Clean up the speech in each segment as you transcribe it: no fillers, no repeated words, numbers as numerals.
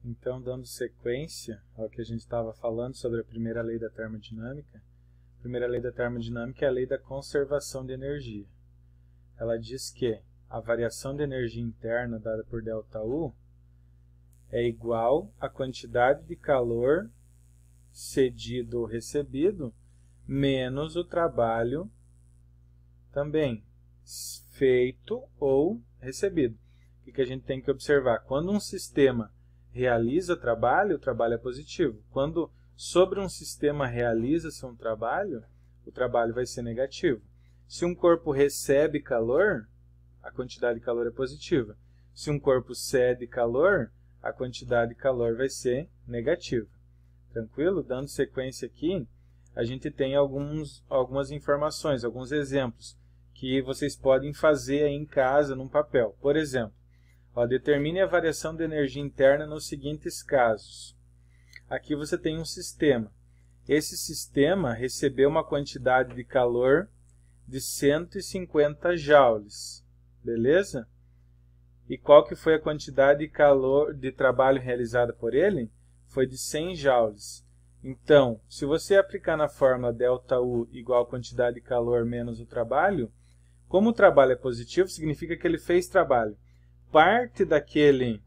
Então, dando sequência ao que a gente estava falando sobre a primeira lei da termodinâmica, a primeira lei da termodinâmica é a lei da conservação de energia. Ela diz que a variação de energia interna dada por ΔU é igual à quantidade de calor cedido ou recebido menos o trabalho também feito ou recebido. O que a gente tem que observar? Quando um sistema realiza trabalho, o trabalho é positivo. Quando sobre um sistema realiza-se um trabalho, o trabalho vai ser negativo. Se um corpo recebe calor, a quantidade de calor é positiva. Se um corpo cede calor, a quantidade de calor vai ser negativa. Tranquilo? Dando sequência aqui, a gente tem algumas informações, alguns exemplos que vocês podem fazer aí em casa, num papel. Por exemplo, determine a variação de energia interna nos seguintes casos. Aqui você tem um sistema. Esse sistema recebeu uma quantidade de calor de 150 joules. Beleza? E qual que foi a quantidade de calor de trabalho realizada por ele? Foi de 100 joules. Então, se você aplicar na fórmula ΔU igual a quantidade de calor menos o trabalho, como o trabalho é positivo, significa que ele fez trabalho. Parte daquele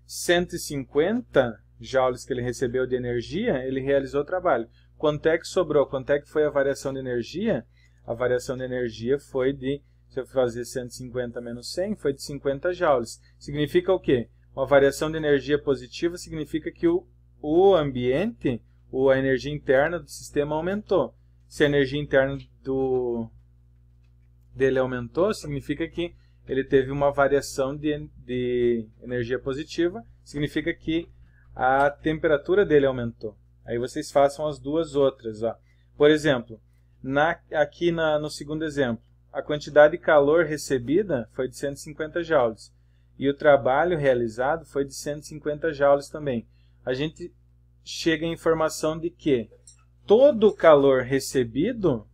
150 joules que ele recebeu de energia, ele realizou o trabalho. Quanto é que sobrou? Quanto é que foi a variação de energia? A variação de energia foi de, se eu fazer 150 menos 100, foi de 50 joules. Significa o quê? Uma variação de energia positiva significa que o ambiente, ou a energia interna do sistema aumentou. Se a energia interna dele aumentou, significa que ele teve uma variação de energia positiva, significa que a temperatura dele aumentou. Aí vocês façam as duas outras. Por exemplo, aqui no segundo exemplo, a quantidade de calor recebida foi de 150 joules. E o trabalho realizado foi de 150 joules também. A gente chega à informação de que todo o calor recebido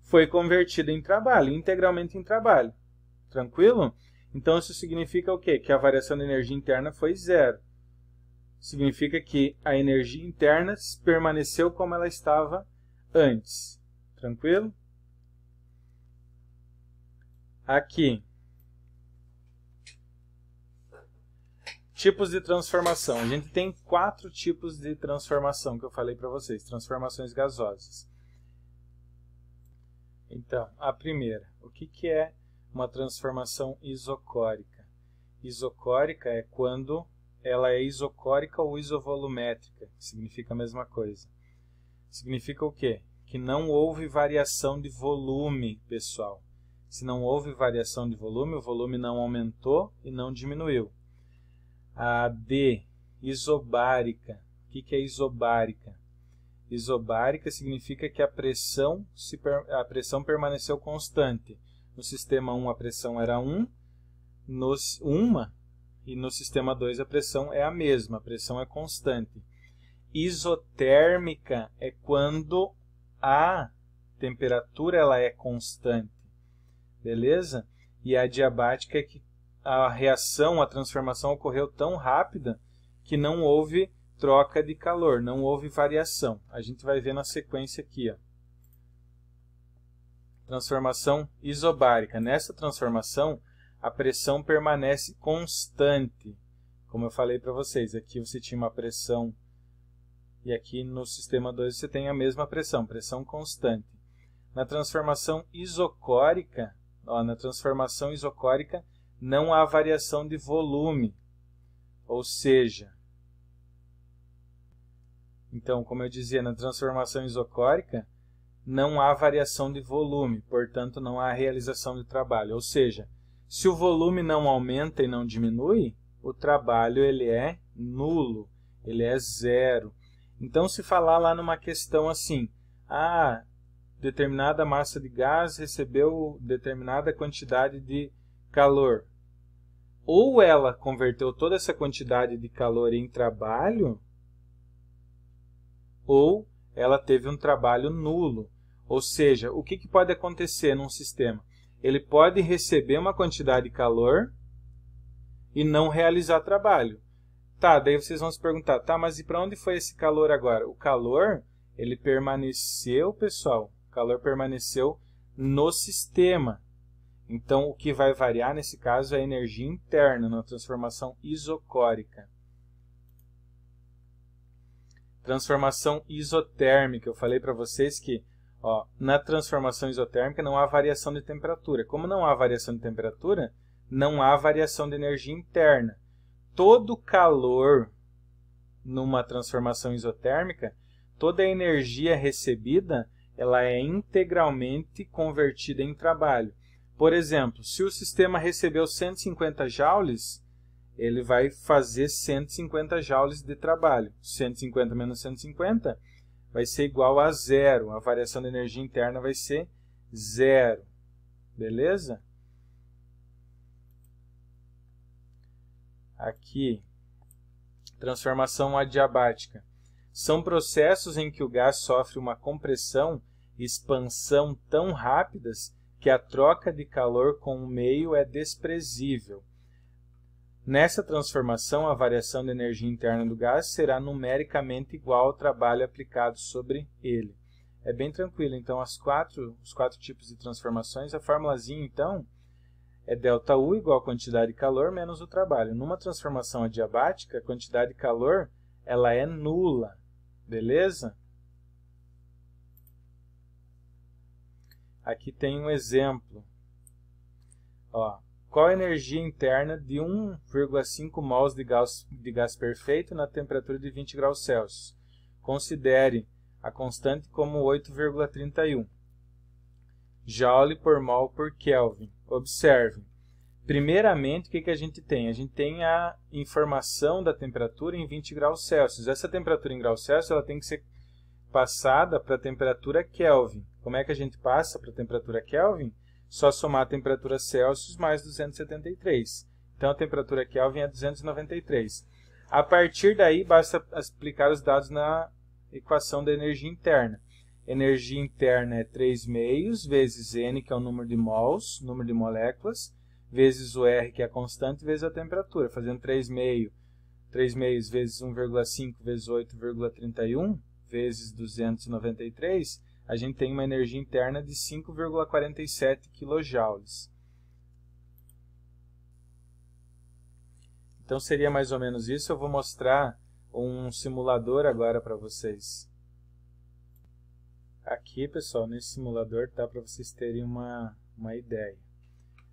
foi convertido em trabalho, integralmente em trabalho. Tranquilo? Então isso significa o quê? Que a variação de energia interna foi zero. Significa que a energia interna permaneceu como ela estava antes. Tranquilo? Aqui. Tipos de transformação. A gente tem 4 tipos de transformação que eu falei para vocês. Transformações gasosas. Então, a primeira. O que é uma transformação isocórica? Isocórica é quando ela é isocórica ou isovolumétrica, que significa a mesma coisa. Significa o quê? Que não houve variação de volume, pessoal. Se não houve variação de volume, o volume não aumentou e não diminuiu. A D, isobárica. O que é isobárica? Isobárica significa que a pressão permaneceu constante. No sistema 1 a pressão era 1, e no sistema 2 a pressão é a mesma, a pressão é constante. Isotérmica é quando a temperatura ela é constante. Beleza? E a adiabática é que a reação, a transformação ocorreu tão rápida que não houve troca de calor, não houve variação. A gente vai ver na sequência aqui. Transformação isobárica. Nessa transformação, a pressão permanece constante. Como eu falei para vocês, aqui você tinha uma pressão e aqui no sistema 2 você tem a mesma pressão constante. Na transformação isocórica, não há variação de volume, ou seja, então, como eu dizia, na transformação isocórica não há variação de volume, portanto não há realização de trabalho, ou seja, se o volume não aumenta e não diminui, o trabalho ele é nulo, ele é zero. Então, se falar lá numa questão assim, determinada massa de gás recebeu determinada quantidade de calor, ou ela converteu toda essa quantidade de calor em trabalho, ou ela teve um trabalho nulo. Ou seja, o que pode acontecer num sistema? Ele pode receber uma quantidade de calor e não realizar trabalho. Tá, daí vocês vão se perguntar, tá, mas e para onde foi esse calor agora? O calor, ele permaneceu, pessoal, o calor permaneceu no sistema. Então, o que vai variar nesse caso é a energia interna, na transformação isocórica. Transformação isotérmica, eu falei para vocês que na transformação isotérmica não há variação de temperatura. Como não há variação de temperatura, não há variação de energia interna. Todo calor numa transformação isotérmica, toda a energia recebida, ela é integralmente convertida em trabalho. Por exemplo, se o sistema recebeu 150 joules, ele vai fazer 150 joules de trabalho. 150 menos 150 vai ser igual a zero. A variação de energia interna vai ser zero. Beleza? Aqui, transformação adiabática. São processos em que o gás sofre uma compressão e expansão tão rápidas que a troca de calor com o meio é desprezível. Nessa transformação, a variação de energia interna do gás será numericamente igual ao trabalho aplicado sobre ele. É bem tranquilo, então, os quatro tipos de transformações. A formulazinha, então, é ΔU igual a quantidade de calor menos o trabalho. Numa transformação adiabática, a quantidade de calor ela é nula. Beleza? Aqui tem um exemplo. Qual a energia interna de 1,5 mols de gás perfeito na temperatura de 20 graus Celsius? Considere a constante como 8,31 Joule por mol por Kelvin. Observe. Primeiramente, o que a gente tem? A gente tem a informação da temperatura em 20 graus Celsius. Essa temperatura em graus Celsius ela tem que ser passada para a temperatura Kelvin. Como é que a gente passa para a temperatura Kelvin? Só somar a temperatura Celsius mais 273. Então, a temperatura Kelvin é 293. A partir daí, basta aplicar os dados na equação da energia interna. Energia interna é 3 meios vezes N, que é o número de mols, número de moléculas, vezes o R, que é a constante, vezes a temperatura. Fazendo 3 meios vezes 1,5 vezes 8,31 vezes 293, a gente tem uma energia interna de 5,47 kJ. Então seria mais ou menos isso. Eu vou mostrar um simulador agora para vocês. Aqui, pessoal, nesse simulador, tá, para vocês terem uma ideia.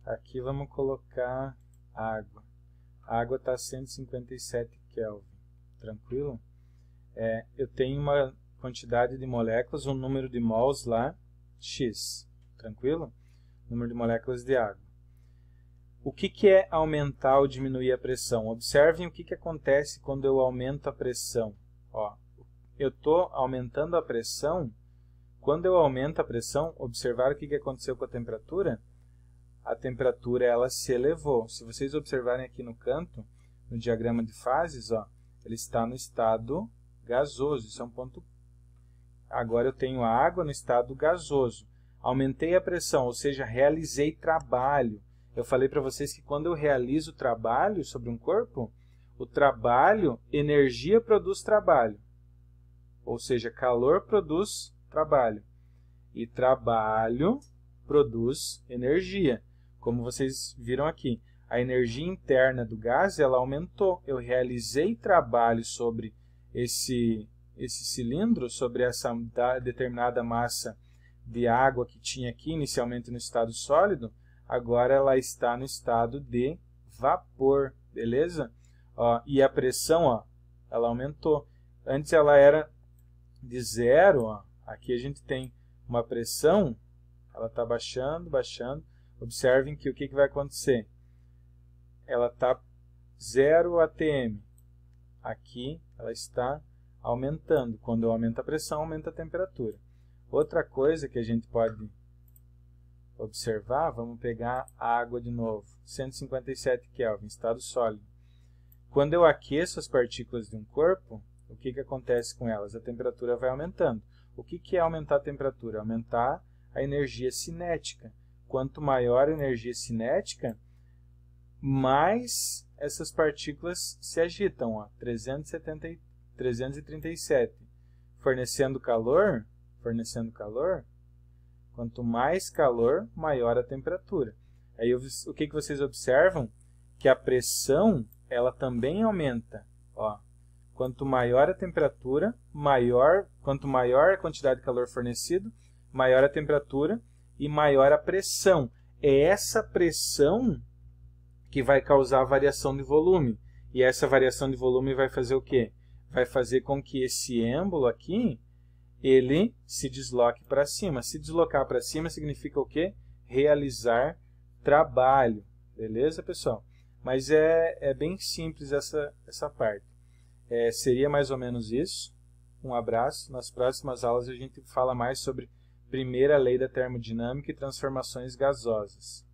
Aqui vamos colocar água. A água está a 157 Kelvin. Tranquilo? Eu tenho uma quantidade de moléculas, um número de mols lá, X. Tranquilo? Número de moléculas de água. O que é aumentar ou diminuir a pressão? Observem o que acontece quando eu aumento a pressão. Eu estou aumentando a pressão. Quando eu aumento a pressão, observar o que aconteceu com a temperatura? A temperatura ela se elevou. Se vocês observarem aqui no canto, no diagrama de fases, ele está no estado gasoso. Isso é um ponto. Agora eu tenho a água no estado gasoso. Aumentei a pressão, ou seja, realizei trabalho. Eu falei para vocês que quando eu realizo trabalho sobre um corpo, o trabalho, energia produz trabalho. Ou seja, calor produz trabalho. E trabalho produz energia. Como vocês viram aqui, a energia interna do gás ela aumentou. Eu realizei trabalho sobre esse cilindro, sobre essa determinada massa de água que tinha aqui inicialmente no estado sólido, agora ela está no estado de vapor, beleza? E a pressão, ela aumentou. Antes ela era de zero, aqui a gente tem uma pressão, ela está baixando, baixando. Observem que o que vai acontecer? Ela está 0 atm. Aqui ela está aumentando. Quando eu aumento a pressão, aumenta a temperatura. Outra coisa que a gente pode observar, vamos pegar a água de novo. 157 Kelvin, estado sólido. Quando eu aqueço as partículas de um corpo, o que acontece com elas? A temperatura vai aumentando. O que é aumentar a temperatura? Aumentar a energia cinética. Quanto maior a energia cinética, mais essas partículas se agitam, ó, 337. Fornecendo calor, quanto mais calor, maior a temperatura. Aí o que vocês observam? Que a pressão, ela também aumenta. Ó, quanto maior a temperatura, quanto maior a quantidade de calor fornecido, maior a temperatura e maior a pressão. É essa pressão que vai causar a variação de volume. E essa variação de volume vai fazer o quê? Vai fazer com que esse êmbolo aqui, ele se desloque para cima. Se deslocar para cima significa o quê? Realizar trabalho. Beleza, pessoal? Mas é bem simples essa parte. Seria mais ou menos isso. Um abraço. Nas próximas aulas a gente fala mais sobre primeira lei da termodinâmica e transformações gasosas.